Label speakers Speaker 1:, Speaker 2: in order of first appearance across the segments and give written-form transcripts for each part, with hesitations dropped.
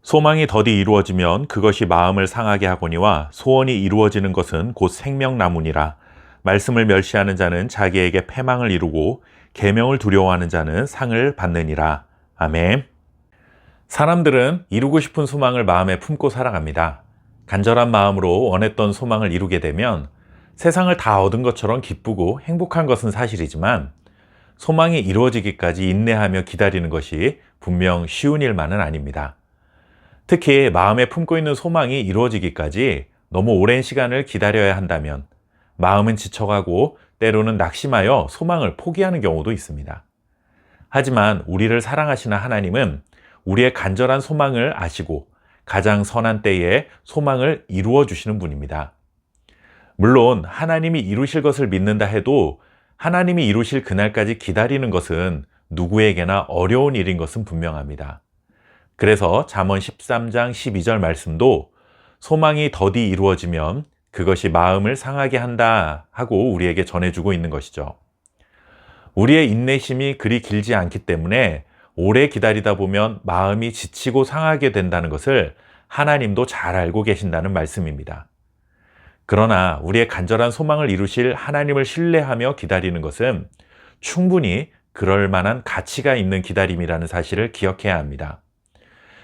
Speaker 1: 소망이 더디 이루어지면 그것이 마음을 상하게 하거니와 소원이 이루어지는 것은 곧 생명나무니라. 말씀을 멸시하는 자는 자기에게 패망을 이루고 계명을 두려워하는 자는 상을 받느니라. 아멘. 사람들은 이루고 싶은 소망을 마음에 품고 살아갑니다. 간절한 마음으로 원했던 소망을 이루게 되면 세상을 다 얻은 것처럼 기쁘고 행복한 것은 사실이지만 소망이 이루어지기까지 인내하며 기다리는 것이 분명 쉬운 일만은 아닙니다. 특히 마음에 품고 있는 소망이 이루어지기까지 너무 오랜 시간을 기다려야 한다면 마음은 지쳐가고 때로는 낙심하여 소망을 포기하는 경우도 있습니다. 하지만 우리를 사랑하시는 하나님은 우리의 간절한 소망을 아시고 가장 선한 때에 소망을 이루어 주시는 분입니다. 물론 하나님이 이루실 것을 믿는다 해도 하나님이 이루실 그날까지 기다리는 것은 누구에게나 어려운 일인 것은 분명합니다. 그래서 잠언 13장 12절 말씀도 소망이 더디 이루어지면 그것이 마음을 상하게 한다 하고 우리에게 전해주고 있는 것이죠. 우리의 인내심이 그리 길지 않기 때문에 오래 기다리다 보면 마음이 지치고 상하게 된다는 것을 하나님도 잘 알고 계신다는 말씀입니다. 그러나 우리의 간절한 소망을 이루실 하나님을 신뢰하며 기다리는 것은 충분히 그럴 만한 가치가 있는 기다림이라는 사실을 기억해야 합니다.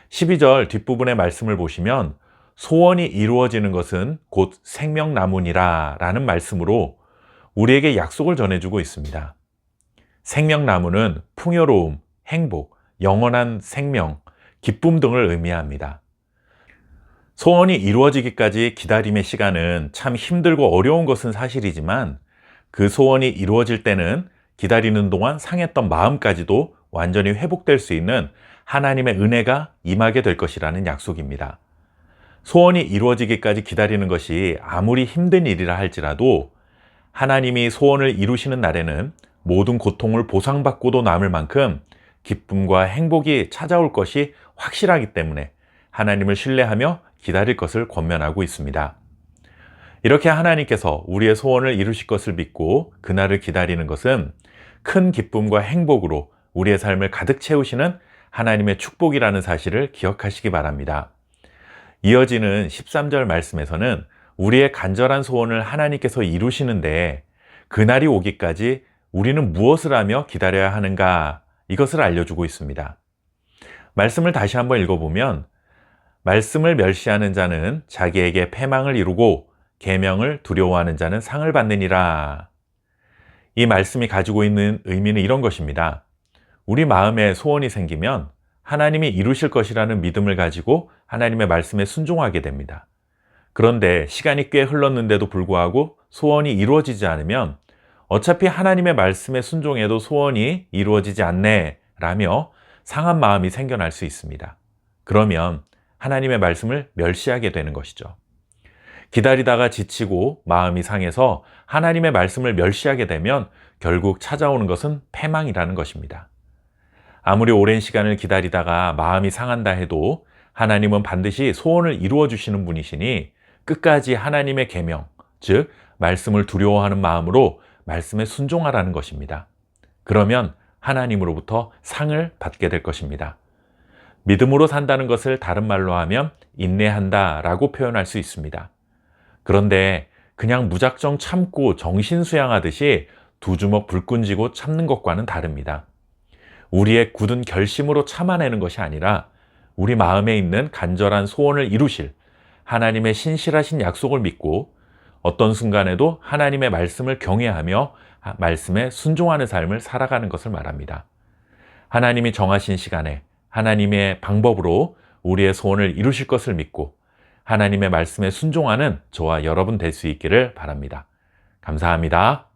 Speaker 1: 12절 뒷부분의 말씀을 보시면 소원이 이루어지는 것은 곧 생명나무니라 라는 말씀으로 우리에게 약속을 전해주고 있습니다. 생명나무는 풍요로움, 행복, 영원한 생명, 기쁨 등을 의미합니다. 소원이 이루어지기까지 기다림의 시간은 참 힘들고 어려운 것은 사실이지만 그 소원이 이루어질 때는 기다리는 동안 상했던 마음까지도 완전히 회복될 수 있는 하나님의 은혜가 임하게 될 것이라는 약속입니다. 소원이 이루어지기까지 기다리는 것이 아무리 힘든 일이라 할지라도 하나님이 소원을 이루시는 날에는 모든 고통을 보상받고도 남을 만큼 기쁨과 행복이 찾아올 것이 확실하기 때문에 하나님을 신뢰하며 기다릴 것을 권면하고 있습니다. 이렇게 하나님께서 우리의 소원을 이루실 것을 믿고 그날을 기다리는 것은 큰 기쁨과 행복으로 우리의 삶을 가득 채우시는 하나님의 축복이라는 사실을 기억하시기 바랍니다. 이어지는 13절 말씀에서는 우리의 간절한 소원을 하나님께서 이루시는데 그날이 오기까지 우리는 무엇을 하며 기다려야 하는가 이것을 알려주고 있습니다. 말씀을 다시 한번 읽어보면 말씀을 멸시하는 자는 자기에게 패망을 이루고 계명을 두려워하는 자는 상을 받느니라. 이 말씀이 가지고 있는 의미는 이런 것입니다. 우리 마음에 소원이 생기면 하나님이 이루실 것이라는 믿음을 가지고 하나님의 말씀에 순종하게 됩니다. 그런데 시간이 꽤 흘렀는데도 불구하고 소원이 이루어지지 않으면 어차피 하나님의 말씀에 순종해도 소원이 이루어지지 않네 라며 상한 마음이 생겨날 수 있습니다. 그러면 하나님의 말씀을 멸시하게 되는 것이죠. 기다리다가 지치고 마음이 상해서 하나님의 말씀을 멸시하게 되면 결국 찾아오는 것은 패망이라는 것입니다. 아무리 오랜 시간을 기다리다가 마음이 상한다 해도 하나님은 반드시 소원을 이루어 주시는 분이시니 끝까지 하나님의 계명, 즉 말씀을 두려워하는 마음으로 말씀에 순종하라는 것입니다. 그러면 하나님으로부터 상을 받게 될 것입니다. 믿음으로 산다는 것을 다른 말로 하면 인내한다 라고 표현할 수 있습니다. 그런데 그냥 무작정 참고 정신수양하듯이 두 주먹 불 끈쥐고 참는 것과는 다릅니다. 우리의 굳은 결심으로 참아내는 것이 아니라 우리 마음에 있는 간절한 소원을 이루실 하나님의 신실하신 약속을 믿고 어떤 순간에도 하나님의 말씀을 경외하며 말씀에 순종하는 삶을 살아가는 것을 말합니다. 하나님이 정하신 시간에 하나님의 방법으로 우리의 소원을 이루실 것을 믿고 하나님의 말씀에 순종하는 저와 여러분 될 수 있기를 바랍니다. 감사합니다.